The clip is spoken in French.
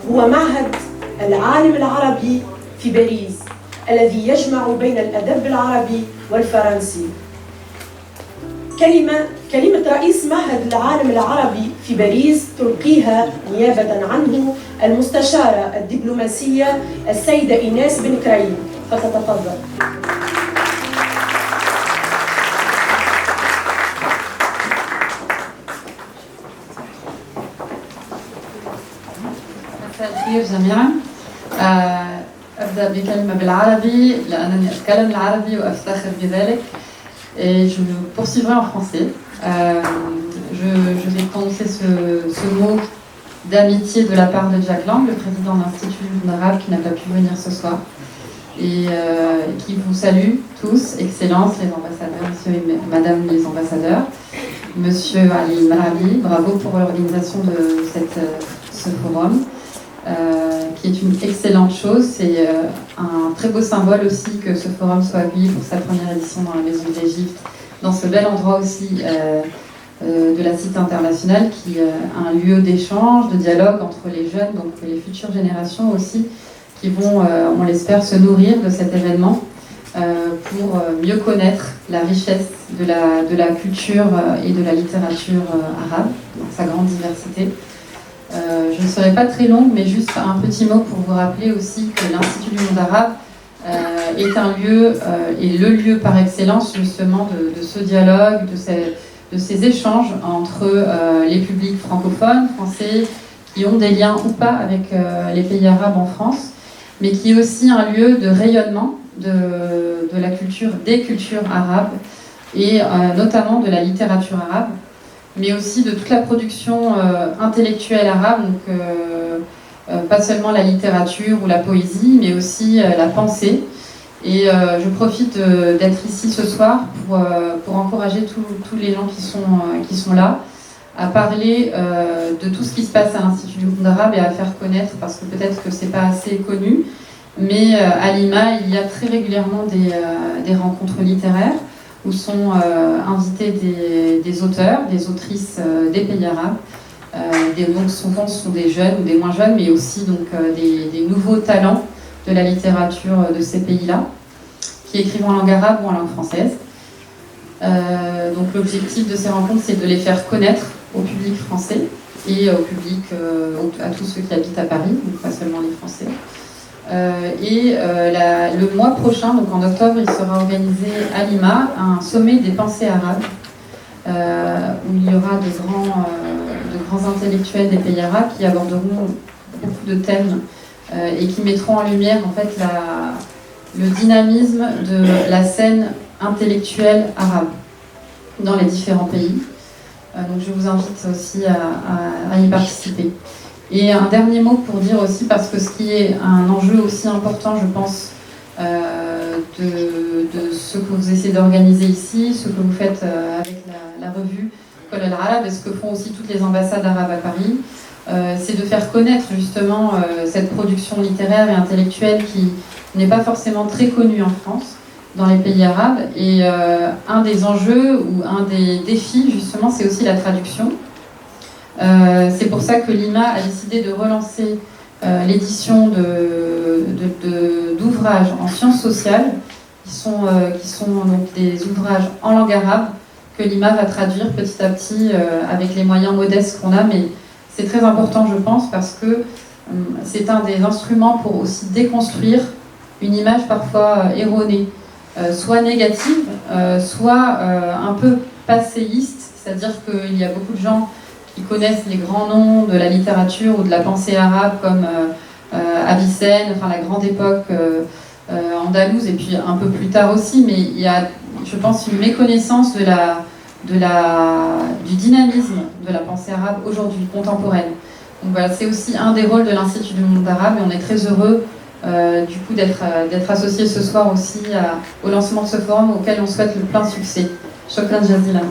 هو معهد العالم العربي في باريس الذي يجمع بين الأدب العربي والفرنسي. كلمة رئيس معهد العالم العربي في باريس تلقيها نيابة عنه المستشارة الدبلوماسية السيدة إيناس بن كريم، فتتفضل. مساء الخير جميعا. أبدأ بكلمة بالعربي لأنني أتكلم العربي وأفتخر بذلك. Et je poursuivrai en français. Je vais prononcer ce mot d'amitié de la part de Jack Lang, le président de l'Institut du monde arabe qui n'a pas pu venir ce soir. Et qui vous salue tous, Excellences, les ambassadeurs, messieurs et madame les ambassadeurs. Monsieur Ali Marabi, bravo pour l'organisation de ce forum. Qui est une excellente chose. C'est un très beau symbole aussi que ce forum soit accueilli pour sa première édition dans la Maison d'Égypte, dans ce bel endroit aussi de la Cité internationale, qui est un lieu d'échange, de dialogue entre les jeunes, donc les futures générations aussi, qui vont, on l'espère, se nourrir de cet événement pour mieux connaître la richesse de la culture et de la littérature arabe, dans sa grande diversité. Je ne serai pas très longue, mais juste un petit mot pour vous rappeler aussi que l'Institut du monde arabe est un lieu, et le lieu par excellence justement de ce dialogue, de ces échanges entre les publics francophones, français, qui ont des liens ou pas avec les pays arabes en France, mais qui est aussi un lieu de rayonnement de la culture, des cultures arabes, et notamment de la littérature arabe, mais aussi de toute la production intellectuelle arabe, donc pas seulement la littérature ou la poésie, mais aussi la pensée. Et je profite d'être ici ce soir pour encourager tous les gens qui sont là à parler de tout ce qui se passe à l'Institut du monde arabe et à faire connaître, parce que peut-être que c'est pas assez connu, mais à Lima, il y a très régulièrement des rencontres littéraires où sont invités des auteurs, des autrices des pays arabes. Donc souvent ce sont des jeunes ou des moins jeunes, mais aussi donc, des nouveaux talents de la littérature de ces pays-là, qui écrivent en langue arabe ou en langue française. Donc l'objectif de ces rencontres, c'est de les faire connaître au public français et au public, à tous ceux qui habitent à Paris, donc pas seulement les Français. Le mois prochain, donc en octobre, il sera organisé à Lima un sommet des pensées arabes où il y aura de grands intellectuels des pays arabes qui aborderont beaucoup de thèmes et qui mettront en lumière en fait le dynamisme de la scène intellectuelle arabe dans les différents pays. Donc je vous invite aussi à y participer. Et un dernier mot pour dire aussi, parce que ce qui est un enjeu aussi important, je pense, de ce que vous essayez d'organiser ici, ce que vous faites avec la revue Kol al-Arab, et ce que font aussi toutes les ambassades arabes à Paris, c'est de faire connaître justement cette production littéraire et intellectuelle qui n'est pas forcément très connue en France, dans les pays arabes. Et un des enjeux ou un des défis, justement, c'est aussi la traduction. C'est pour ça que Lima a décidé de relancer l'édition d'ouvrages en sciences sociales, qui sont donc des ouvrages en langue arabe que Lima va traduire petit à petit avec les moyens modestes qu'on a, mais c'est très important, je pense, parce que c'est un des instruments pour aussi déconstruire une image parfois erronée, soit négative, soit un peu passéiste, c'est-à-dire qu'il y a beaucoup de gens qui connaissent les grands noms de la littérature ou de la pensée arabe comme Avicenne, enfin la grande époque andalouse, et puis un peu plus tard aussi, mais il y a, je pense, une méconnaissance du dynamisme de la pensée arabe aujourd'hui, contemporaine. Donc voilà, c'est aussi un des rôles de l'Institut du monde arabe, et on est très heureux du coup d'être associé ce soir aussi au lancement de ce forum auquel on souhaite le plein succès. Shukran jazilan.